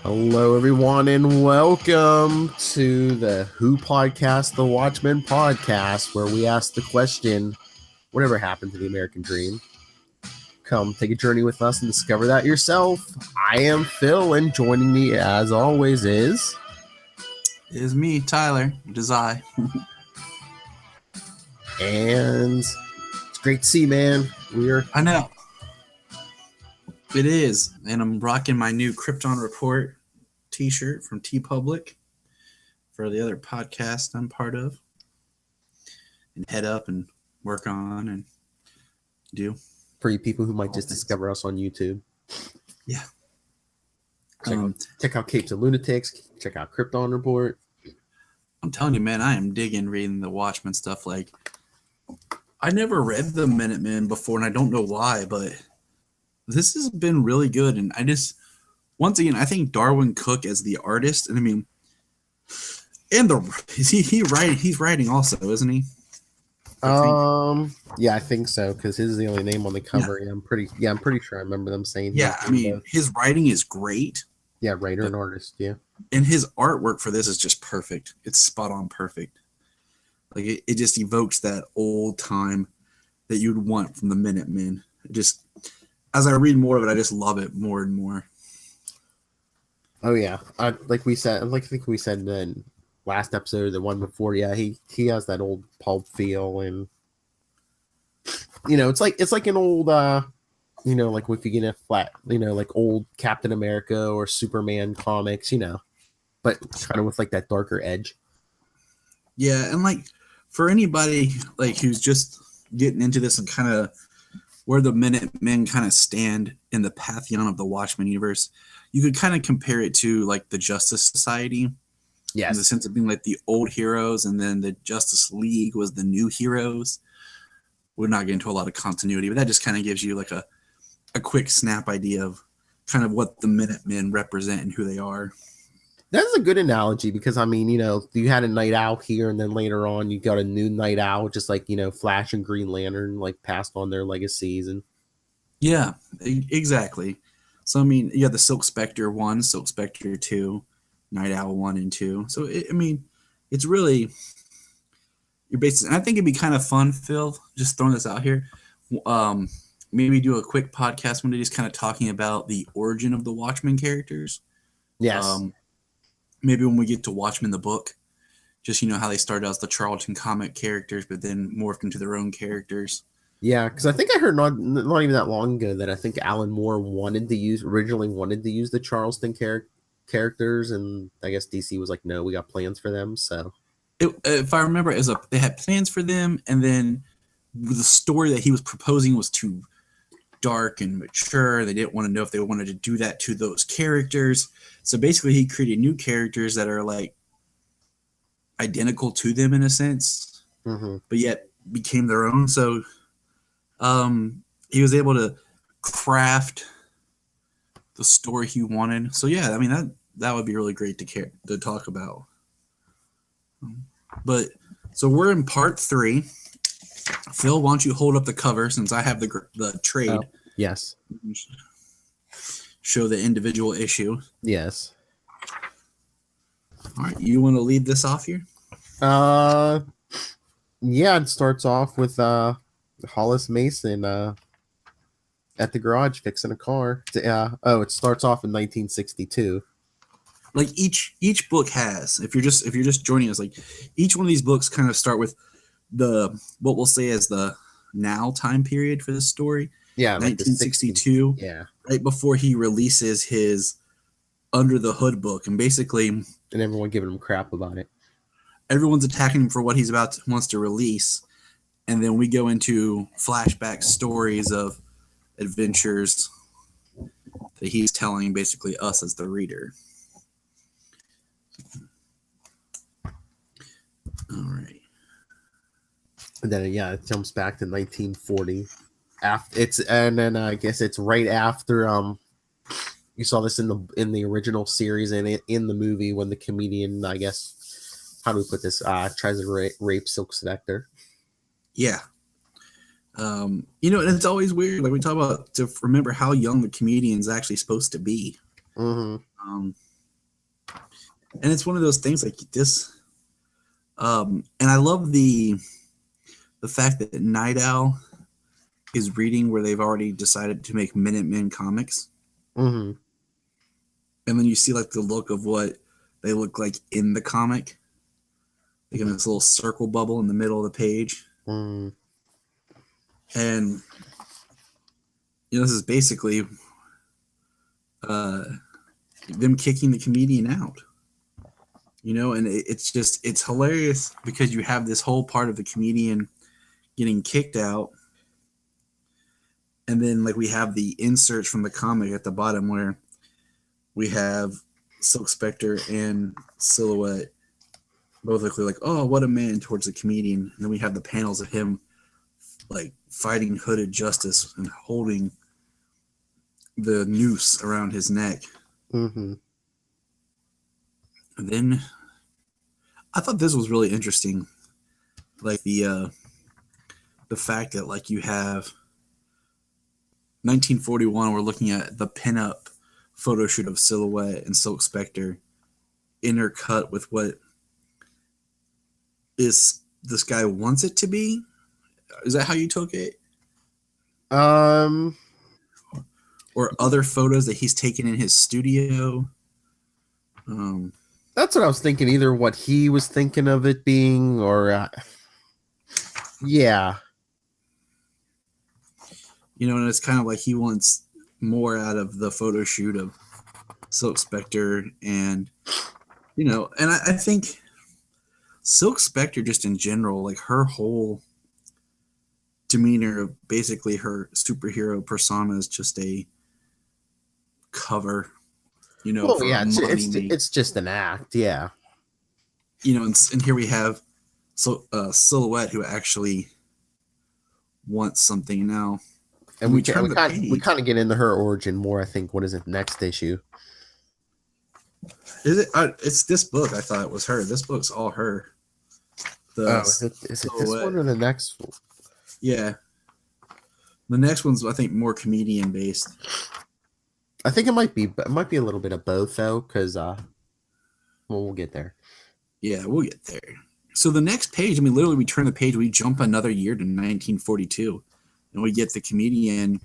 Hello, everyone, and welcome to the Who Podcast, the Watchmen podcast, where we ask the question, whatever happened to the American dream? Come take a journey with us and discover that yourself. I am Phil, and joining me, as always, is me, Tyler. It is I. And it's great to see you, man. I know. It is. And I'm rocking my new Krypton Report t-shirt from TeePublic for the other podcast I'm part of. And head up and work on and do. For you people who might just discover us on YouTube. Yeah. Check out Capes and Lunatics. Check out Krypton Report. I'm telling you, man, I am digging reading the Watchmen stuff. Like, I never read the Minutemen before, and I don't know why, but this has been really good. And once again, I think Darwin Cook as the artist, and I mean, and he's writing also, isn't he? Yeah, I think so, because his is the only name on the cover. Yeah, I'm pretty sure I remember them saying. Yeah, I mean, his writing is great. Yeah, writer and artist. Yeah, and his artwork for this is just perfect. It's spot on perfect. Like it just evokes that old time that you'd want from the Minutemen. It just, as I read more of it, I just love it more and more. Oh yeah, I think we said in the last episode, the one before. Yeah, he has that old pulp feel, and it's like an old like if you get a flat, like old Captain America or Superman comics, but kind of with like that darker edge. Yeah, and like for anybody like who's just getting into this and kind of where the Minutemen kind of stand in the pantheon of the Watchmen universe, you could kind of compare it to like the Justice Society. Yes. In the sense of being like the old heroes, and then the Justice League was the new heroes. We're not getting into a lot of continuity, but that just kind of gives you like a quick snap idea of kind of what the Minutemen represent and who they are. That's a good analogy because, I mean, you had a Night Owl here, and then later on you got a new Night Owl, just like, Flash and Green Lantern, like, passed on their legacies. And yeah, exactly. So, I mean, you have the Silk Spectre 1, Silk Spectre 2, Night Owl 1 and 2. So, it's really, you're basically, and I think it'd be kind of fun, Phil, just throwing this out here. Maybe do a quick podcast one day just kind of talking about the origin of the Watchmen characters. Yes. Maybe when we get to Watchmen the book, just how they started as the Charlton comic characters, but then morphed into their own characters. Yeah, because I think I heard not even that long ago that I think Alan Moore originally wanted to use the Charleston characters, and I guess DC was like, no, we got plans for them. So if I remember, they had plans for them, and then the story that he was proposing was too dark and mature. They didn't want to know if they wanted to do that to those characters. So basically he created new characters that are like identical to them in a sense, but yet became their own. So he was able to craft the story he wanted. So yeah, I mean, that would be really great to talk about. But so we're in part 3. Phil, why don't you hold up the cover since I have the trade? Oh, yes. Show the individual issue. Yes. All right, you want to lead this off here? Yeah, it starts off with Hollis Mason at the garage fixing a car. It starts off in 1962. Like each book has, if you're just joining us, like each one of these books kind of start with what we'll say as the now time period for this story. Yeah, 1962. Like yeah, right before he releases his Under the Hood book, and basically, and everyone giving him crap about it. Everyone's attacking him for what he's wants to release, and then we go into flashback stories of adventures that he's telling basically us as the reader. All right. And then it jumps back to 1940. I guess it's right after you saw this in the original series and in the movie when the comedian, I guess, how do we put this? Tries to rape Silk Spectre. Yeah. And it's always weird. Like we talk about to remember how young the comedian's actually supposed to be. Mm-hmm. And it's one of those things like this. And I love the fact that Night Owl is reading where they've already decided to make Minutemen comics. Mm-hmm. And then you see like the look of what they look like in the comic. Like in this little circle bubble in the middle of the page. Mm. And this is basically them kicking the comedian out. And it's hilarious because you have this whole part of the comedian getting kicked out. And then like we have the inserts from the comic at the bottom where we have Silk Spectre and Silhouette both look like, oh, what a man, towards the comedian. And then we have the panels of him like fighting hooded justice and holding the noose around his neck. Mm-hmm. And then I thought this was really interesting. Like the fact that like you have 1941, we're looking at the pinup photo shoot of Silhouette and Silk Spectre intercut with what is this guy wants it to be. Is that how you took it? Or other photos that he's taken in his studio. That's what I was thinking. Either what he was thinking of it being, or yeah. And it's kind of like he wants more out of the photo shoot of Silk Spectre, and and I think Silk Spectre just in general, like her whole demeanor of basically her superhero persona is just a cover, Well, yeah, it's just an act, yeah. And here we have Silhouette who actually wants something now. And we kind of get into her origin more, I think. What is it, next issue? Is it? It's this book. I thought it was her. This book's all her. Is it this one or the next one? Yeah. The next one's, I think, more comedian based. I think it might be a little bit of both, though, because we'll get there. Yeah, we'll get there. So the next page, literally we turn the page, we jump another year to 1942, and we get the comedian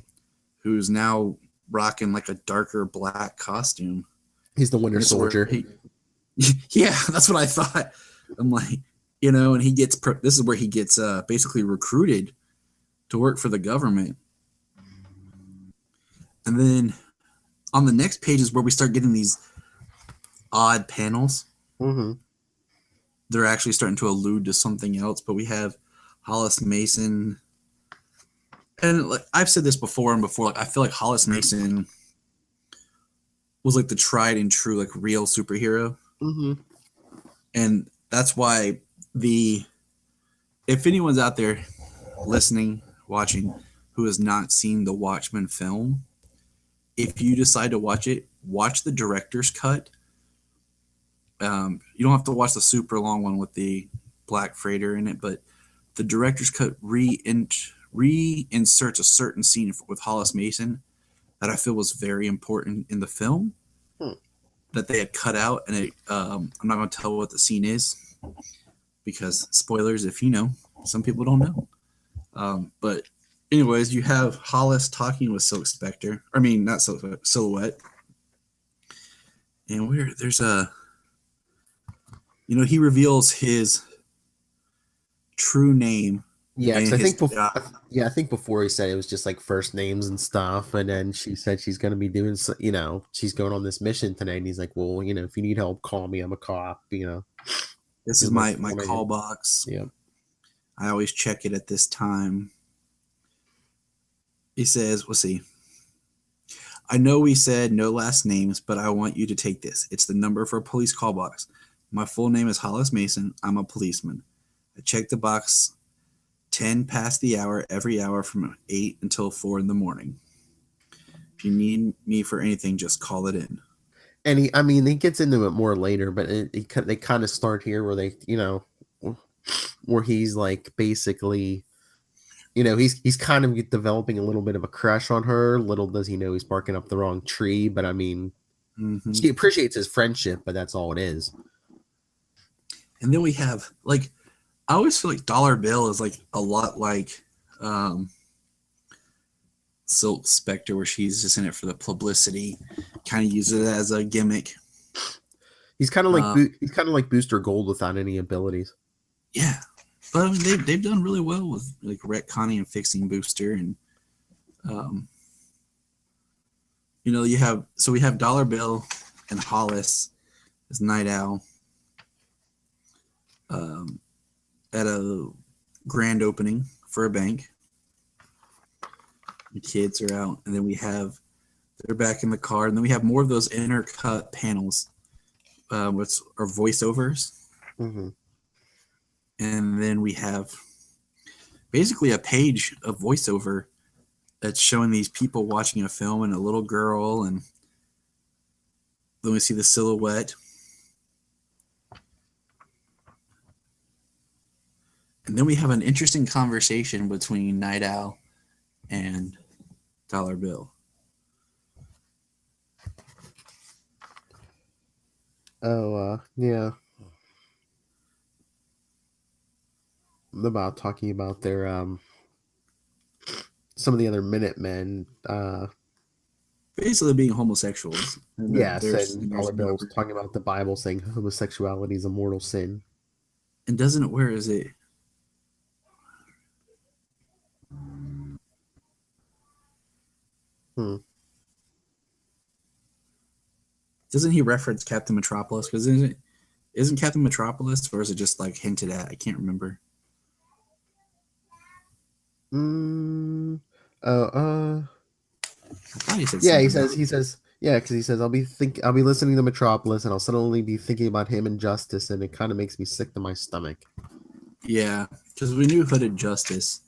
who's now rocking like a darker black costume. He's the Winter Soldier. Yeah, that's what I thought. I'm like, and he gets, this is where he gets basically recruited to work for the government. And then on the next page is where we start getting these odd panels. Mm-hmm. They're actually starting to allude to something else, but we have Hollis Mason. And like I've said this before and before, like I feel like Hollis Mason was like the tried and true, like real superhero. Mm-hmm. And that's why if anyone's out there listening, watching, who has not seen the Watchmen film, if you decide to watch it, watch the director's cut. You don't have to watch the super long one with the black freighter in it, but the director's cut reinserts a certain scene with Hollis Mason that I feel was very important in the film that they had cut out. And I'm not going to tell what the scene is because spoilers, if some people don't know. But anyways, you have Hollis talking with Silk Spectre. I mean, not Silhouette. And there's he reveals his true name. Yeah, I think before he said it was just like first names and stuff, and then she said she's going to be doing, she's going on this mission today, and he's like, well, if you need help, call me. I'm a cop. This is my call box. Yeah, I always check it at this time. He says, we'll see. I know we said no last names, but I want you to take this. It's the number for a police call box. My full name is Hollis Mason. I'm a policeman. I check the box 10 past the hour every hour from 8 until 4 in the morning. If you need me for anything, just call it in. And he gets into it more later, but they kind of start here where they, where he's like basically, he's kind of developing a little bit of a crush on her. Little does he know he's barking up the wrong tree, but Mm-hmm. She appreciates his friendship, but that's all it is. And then we have like, I always feel like Dollar Bill is like a lot like Silk Spectre, where she's just in it for the publicity, kind of uses it as a gimmick. He's kind of like Booster Gold without any abilities. Yeah, but I mean, they've done really well with like retconning and fixing Booster, and we have Dollar Bill and Hollis as Night Owl at a grand opening for a bank. The kids are out, and then they're back in the car, and then we have more of those intercut panels, which are voiceovers. Mm-hmm. And then we have basically a page of voiceover that's showing these people watching a film and a little girl, and then we see the silhouette. And then we have an interesting conversation between Night Owl and Dollar Bill. Yeah. About talking about their some of the other Minutemen. Basically being homosexuals. Yes, and Dollar Bill was talking about the Bible saying homosexuality is a mortal sin. And doesn't it, where is it? Doesn't he reference Captain Metropolis? Because isn't Captain Metropolis, or is it just like hinted at? I can't remember. I thought he said because he says I'll be listening to Metropolis and I'll suddenly be thinking about him and Justice, and it kind of makes me sick to my stomach. Yeah, because we knew Hooded Justice.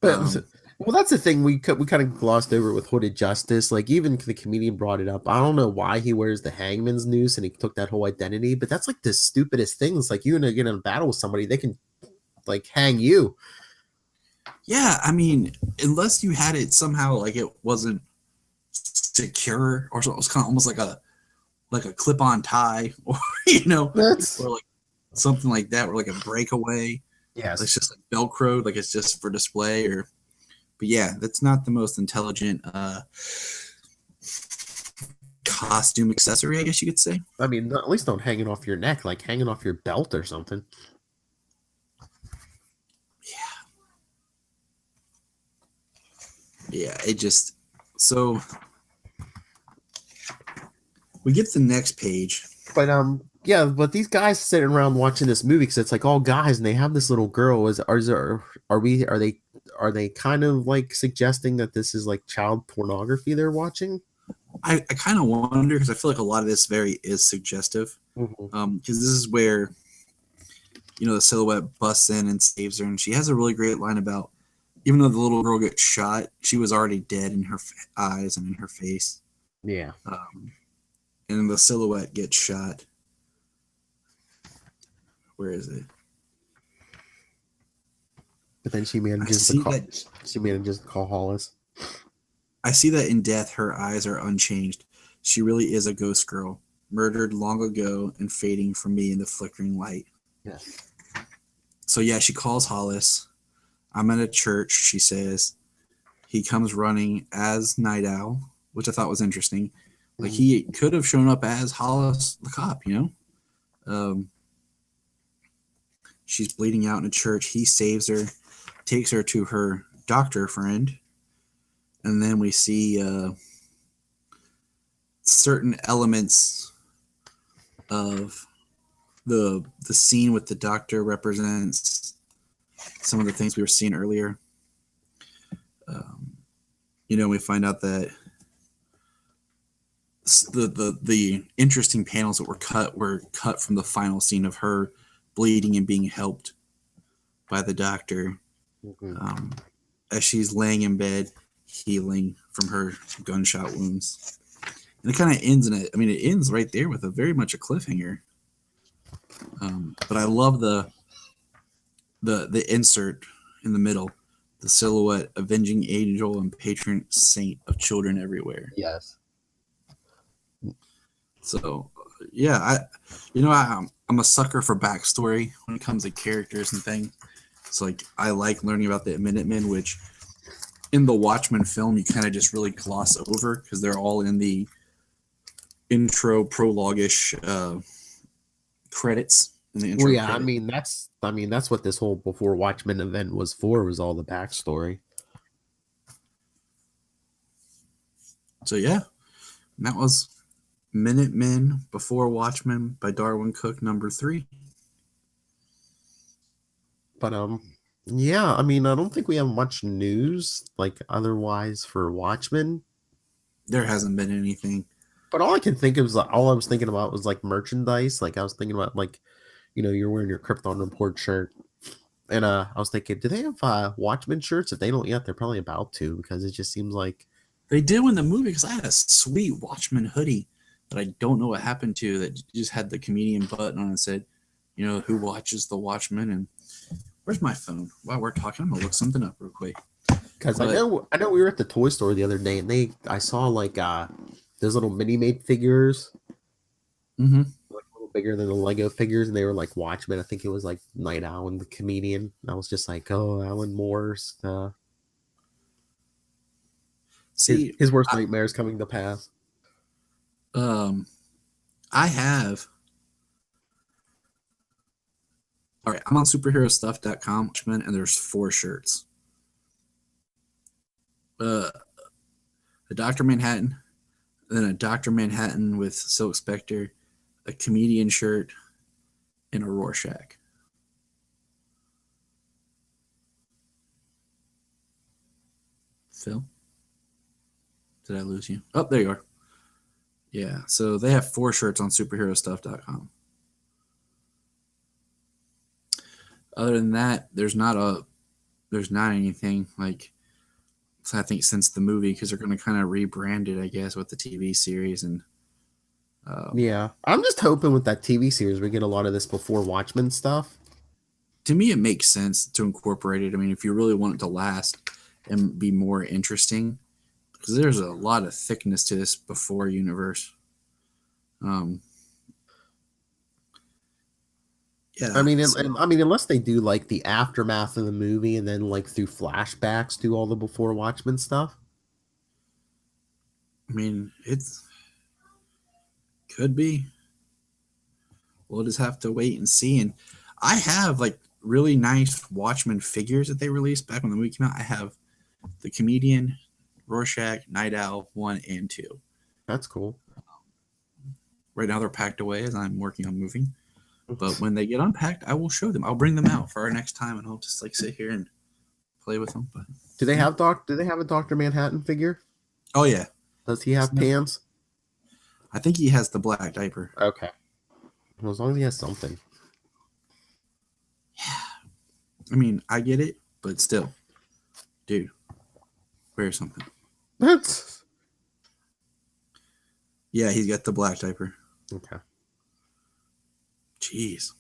But well, that's the thing we kind of glossed over with Hooded Justice. Like, even the comedian brought it up. I don't know why he wears the hangman's noose and he took that whole identity, but that's like the stupidest thing. It's like, you're gonna get in a battle with somebody, they can like hang you. Yeah, I mean, unless you had it somehow like it wasn't secure, or so it was kind of almost like a clip-on tie, or or like something like that, or like a breakaway. Yes, it's just like Velcro, like it's just for display. But yeah, that's not the most intelligent costume accessory, I guess you could say. I mean, at least don't hang it off your neck, like hanging off your belt or something. Yeah, it just, so we get to the next page. But but these guys sitting around watching this movie, because it's like all guys and they have this little girl. Are they kind of like suggesting that this is like child pornography they're watching? I kind of wonder, because I feel like a lot of this is suggestive. Mm-hmm. Because this is where the silhouette busts in and saves her, and she has a really great line about, even though the little girl gets shot, she was already dead in her eyes and in her face. Yeah. And the silhouette gets shot. Where is it? But then she manages to call Hollis. I see that in death, her eyes are unchanged. She really is a ghost girl, murdered long ago and fading from me in the flickering light. Yes. So yeah, she calls Hollis. I'm at a church, she says. He comes running as Night Owl, which I thought was interesting. Like, he could have shown up as Hollis the cop, She's bleeding out in a church. He saves her, takes her to her doctor friend. And then we see certain elements of the scene with the doctor represents some of the things we were seeing earlier. We find out that the interesting panels that were cut from the final scene of her bleeding and being helped by the doctor, as she's laying in bed healing from her gunshot wounds. And it kind of ends it ends right there with very much a cliffhanger. But I love the insert in the middle, the silhouette, avenging angel and patron saint of children everywhere. Yes. So, yeah, I'm a sucker for backstory when it comes to characters and things. It's like I like learning about the Minutemen, which in the Watchmen film you kind of just really gloss over because they're all in the intro prologue-ish credits in the Well, intro yeah, credit. that's what this whole Before Watchmen event was for, was all the backstory. So yeah, that was Minutemen Before Watchmen by Darwin Cook #3. But yeah, I don't think we have much news like otherwise for Watchmen. There hasn't been anything. But all I can think of is like, all I was thinking about was like merchandise. Like I was thinking about like, you're wearing your Krypton Report shirt. And I was thinking, do they have Watchmen shirts? If they don't yet, they're probably about to, because it just seems like They did in the movie because I had a sweet Watchmen hoodie that I don't know what happened to that just had the comedian button on it and said, who watches the Watchmen? And where's my phone? While we're talking, I'm gonna look something up real quick. because I know we were at the toy store the other day and I saw like those little mini made figures. Mm-hmm. Like a little bigger than the Lego figures, and they were like Watchmen. I think it was like Night Owl and the comedian. And I was just like, oh, Alan Moore's his worst nightmare is coming to pass. I have. All right, I'm on superherostuff.com, and there's 4 shirts. A Dr. Manhattan, then a Dr. Manhattan with Silk Spectre, a comedian shirt, and a Rorschach. Phil? Did I lose you? Oh, there you are. Yeah, so they have 4 shirts on superherostuff.com. Other than that, there's not anything like, I think, since the movie, because they're going to kind of rebrand it, I guess, with the TV series. And yeah, I'm just hoping with that TV series we get a lot of this Before Watchmen stuff. To me, it makes sense to incorporate it. I mean, if you really want it to last and be more interesting, because there's a lot of thickness to this Before universe. Yeah, unless they do like the aftermath of the movie and then like through flashbacks do all the Before Watchmen stuff. I mean, it's could be. We'll just have to wait and see. And I have like really nice Watchmen figures that they released back when the movie came out. I have the comedian, Rorschach, Night Owl 1 and 2. That's cool. Right now they're packed away as I'm working on moving. But when they get unpacked, I will show them. I'll bring them out for our next time, and I'll just like sit here and play with them. But do they have a Dr. Manhattan figure? Oh yeah. Does he have pants? I think he has the black diaper. Okay. Well, as long as he has something. Yeah. I mean, I get it, but still, dude, wear something. That's. Yeah, he's got the black diaper. Okay. Jeez.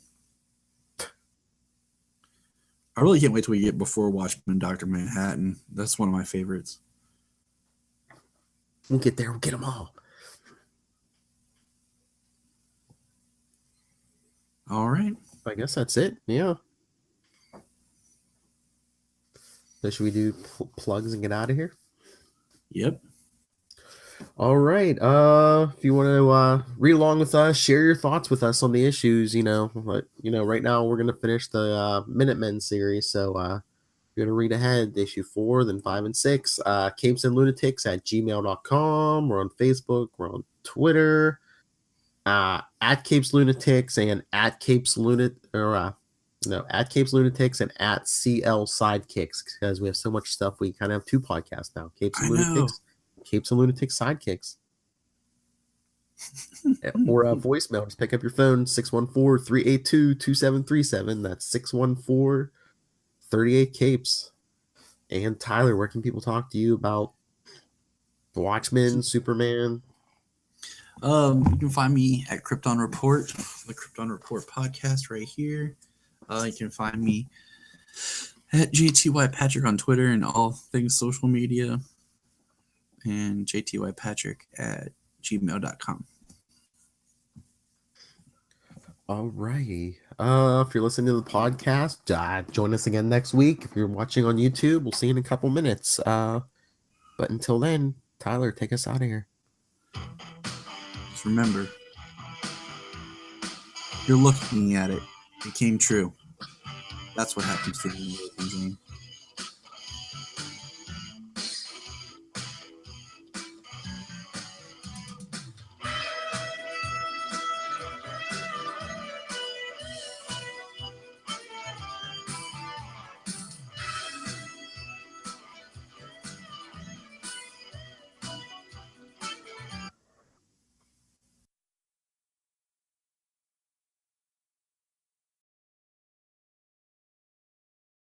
I really can't wait till we get Before Watchmen Dr. Manhattan. That's one of my favorites. We'll get there. We'll get them all. All right. I guess that's it. Yeah. So should we do plugs and get out of here? Yep. All right. If you want to read along with us, share your thoughts with us on the issues. Right now we're gonna finish the Minutemen series, so you're gonna read ahead to issue 4, then 5 and 6. capesandlunatics@gmail.com. We're on Facebook. We're on Twitter. At Capes Lunatics and at Capes Lunatics and at CL Sidekicks, because we have so much stuff. We kind of have 2 podcasts now. Capes and Lunatics. Capes and Lunatics Sidekicks. Or a voicemail. Just pick up your phone, 614-382-2737. That's 614-38-CAPES. And Tyler, where can people talk to you about the Watchmen, Superman? You can find me at Krypton Report, the Krypton Report podcast right here. You can find me at JTY Patrick on Twitter and all things social media. And JTYPatrick at gmail.com. All righty. If you're listening to the podcast, join us again next week. If you're watching on YouTube, we'll see you in a couple minutes. But until then, Tyler, take us out of here. Just remember, you're looking at it. It came true. That's what happens to the American dream.